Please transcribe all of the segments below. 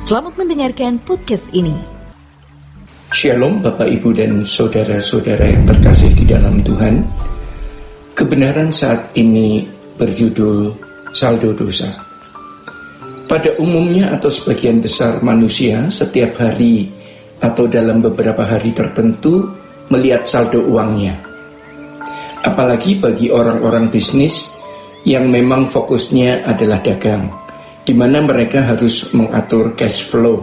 Selamat mendengarkan podcast ini. Shalom Bapak Ibu dan saudara-saudara yang terkasih di dalam Tuhan. Kebenaran saat ini berjudul saldo dosa. Pada umumnya atau sebagian besar manusia setiap hari atau dalam beberapa hari tertentu melihat saldo uangnya. Apalagi bagi orang-orang bisnis yang memang fokusnya adalah dagang, di mana mereka harus mengatur cash flow,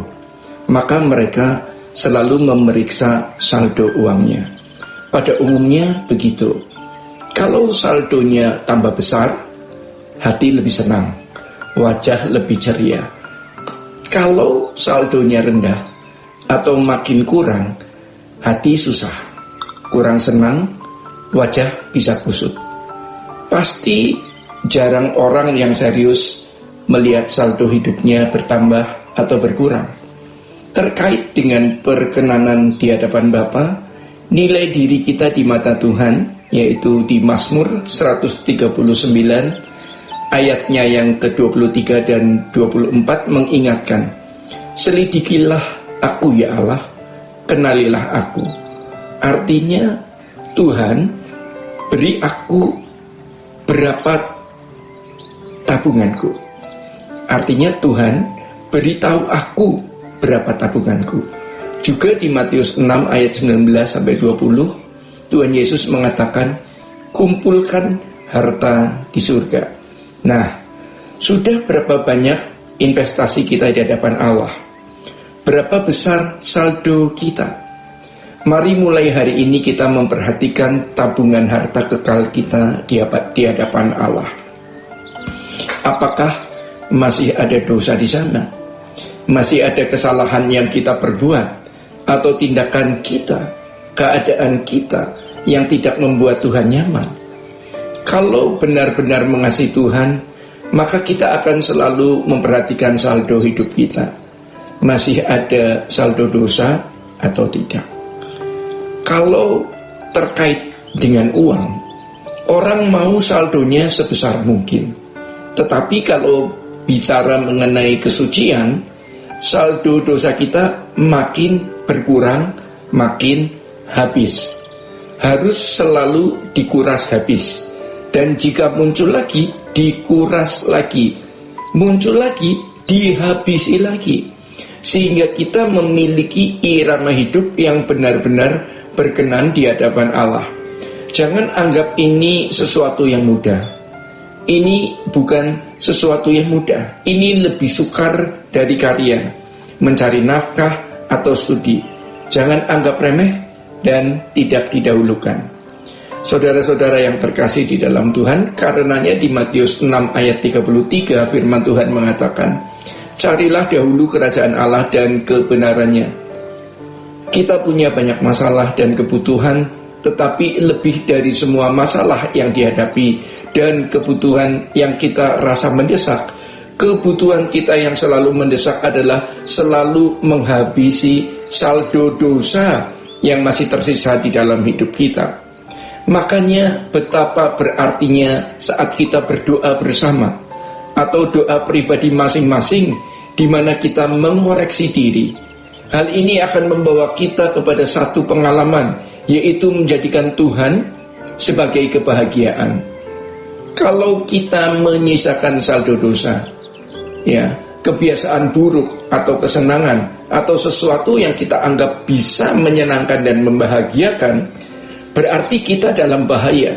maka mereka selalu memeriksa saldo uangnya. Pada umumnya begitu. Kalau saldonya tambah besar, hati lebih senang, wajah lebih ceria. Kalau saldonya rendah atau makin kurang, hati susah, kurang senang, wajah bisa kusut. Pasti jarang orang yang serius melihat saldo hidupnya bertambah atau berkurang. Terkait dengan perkenanan di hadapan Bapa, nilai diri kita di mata Tuhan, yaitu di Mazmur 139 ayatnya yang ke-23 dan 24 mengingatkan, selidikilah aku ya Allah, kenalilah aku. Artinya, Tuhan beri aku berapa tabunganku. Artinya Tuhan beritahu aku berapa tabunganku. Juga di Matius 6 ayat 19-20, Tuhan Yesus mengatakan, kumpulkan harta di surga. Nah, sudah berapa banyak investasi kita di hadapan Allah? Berapa besar saldo kita? Mari mulai hari ini kita memperhatikan tabungan harta kekal kita di hadapan Allah. Apakah masih ada dosa di sana? Masih ada kesalahan yang kita perbuat? Atau tindakan kita, keadaan kita yang tidak membuat Tuhan nyaman? Kalau benar-benar mengasihi Tuhan, maka kita akan selalu memperhatikan saldo hidup kita. Masih ada saldo dosa atau tidak? Kalau terkait dengan uang, orang mau saldonya sebesar mungkin. Tetapi kalau bicara mengenai kesucian, saldo dosa kita makin berkurang, makin habis. Harus selalu dikuras habis. Dan jika muncul lagi, dikuras lagi. Muncul lagi, dihabisi lagi. Sehingga kita memiliki irama hidup yang benar-benar berkenan di hadapan Allah. Jangan anggap ini sesuatu yang mudah. Ini bukan sesuatu yang mudah. Ini lebih sukar dari karya, mencari nafkah atau studi. Jangan anggap remeh dan tidak didahulukan. Saudara-saudara yang terkasih di dalam Tuhan, karenanya di Matius 6 ayat 33 firman Tuhan mengatakan, carilah dahulu kerajaan Allah dan kebenarannya. Kita punya banyak masalah dan kebutuhan, tetapi lebih dari semua masalah yang dihadapi dan kebutuhan yang kita rasa mendesak, kebutuhan kita yang selalu mendesak adalah selalu menghabisi saldo dosa yang masih tersisa di dalam hidup kita. Makanya betapa berartinya saat kita berdoa bersama atau doa pribadi masing-masing di mana kita mengoreksi diri. Hal ini akan membawa kita kepada satu pengalaman, yaitu menjadikan Tuhan sebagai kebahagiaan. Kalau kita menyisakan saldo dosa, ya, kebiasaan buruk atau kesenangan atau sesuatu yang kita anggap bisa menyenangkan dan membahagiakan, berarti kita dalam bahaya.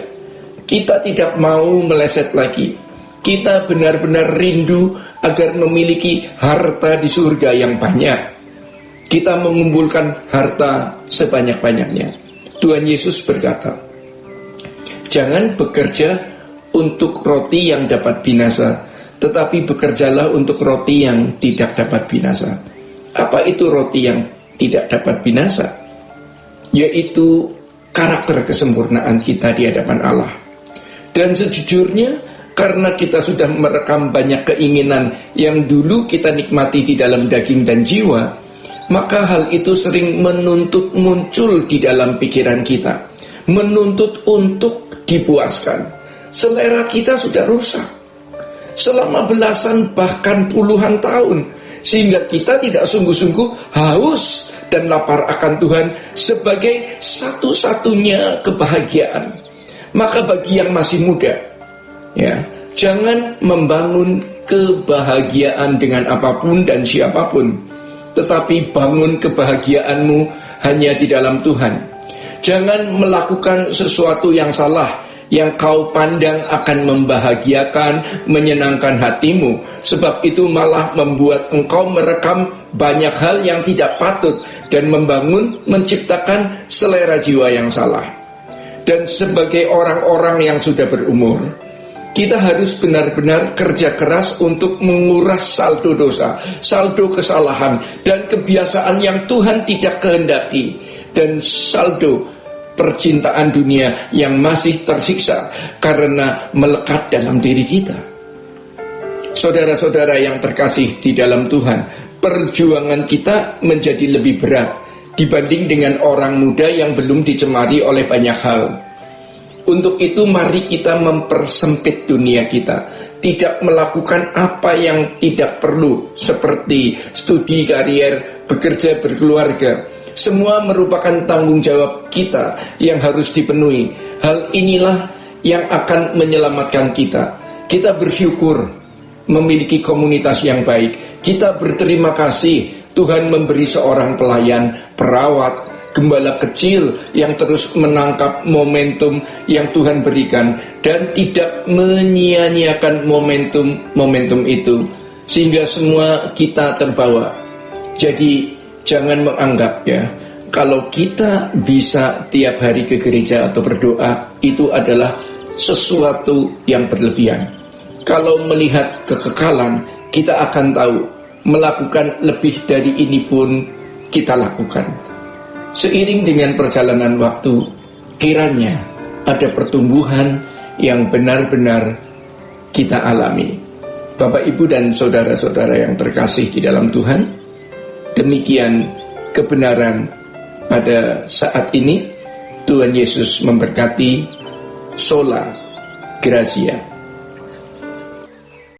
Kita tidak mau meleset lagi. Kita benar-benar rindu agar memiliki harta di surga yang banyak. Kita mengumpulkan harta sebanyak-banyaknya. Tuhan Yesus berkata, jangan bekerja untuk roti yang dapat binasa, tetapi bekerjalah untuk roti yang tidak dapat binasa. Apa itu roti yang tidak dapat binasa? Yaitu karakter kesempurnaan kita di hadapan Allah. Dan sejujurnya, karena kita sudah merekam banyak keinginan yang dulu kita nikmati di dalam daging dan jiwa, maka hal itu sering menuntut muncul di dalam pikiran kita, menuntut untuk dipuaskan. Selera kita sudah rusak selama belasan bahkan puluhan tahun, sehingga kita tidak sungguh-sungguh haus dan lapar akan Tuhan sebagai satu-satunya kebahagiaan. Maka bagi yang masih muda, ya, jangan membangun kebahagiaan dengan apapun dan siapapun, tetapi bangun kebahagiaanmu hanya di dalam Tuhan. Jangan melakukan sesuatu yang salah yang kau pandang akan membahagiakan, menyenangkan hatimu, sebab itu malah membuat engkau merekam banyak hal yang tidak patut dan menciptakan selera jiwa yang salah. Dan sebagai orang-orang yang sudah berumur, kita harus benar-benar kerja keras untuk menguras saldo dosa, saldo kesalahan, dan kebiasaan yang Tuhan tidak kehendaki, dan saldo percintaan dunia yang masih tersiksa karena melekat dalam diri kita. Saudara-saudara yang terkasih di dalam Tuhan, perjuangan kita menjadi lebih berat dibanding dengan orang muda yang belum dicemari oleh banyak hal. Untuk itu mari kita mempersempit dunia kita, tidak melakukan apa yang tidak perlu, seperti studi karier, bekerja, berkeluarga. Semua merupakan tanggung jawab kita yang harus dipenuhi. Hal inilah yang akan menyelamatkan kita. Kita bersyukur memiliki komunitas yang baik. Kita berterima kasih Tuhan memberi seorang pelayan, perawat, gembala kecil yang terus menangkap momentum yang Tuhan berikan dan tidak menyia-nyiakan momentum itu, sehingga semua kita terbawa. Jadi jangan menganggap, ya, kalau kita bisa tiap hari ke gereja atau berdoa itu adalah sesuatu yang berlebihan. Kalau melihat kekekalan, kita akan tahu melakukan lebih dari ini pun kita lakukan. Seiring dengan perjalanan waktu, kiranya ada pertumbuhan yang benar-benar kita alami. Bapak, Ibu, dan saudara-saudara yang terkasih di dalam Tuhan, demikian kebenaran pada saat ini. Tuhan Yesus memberkati. Sola Gracia.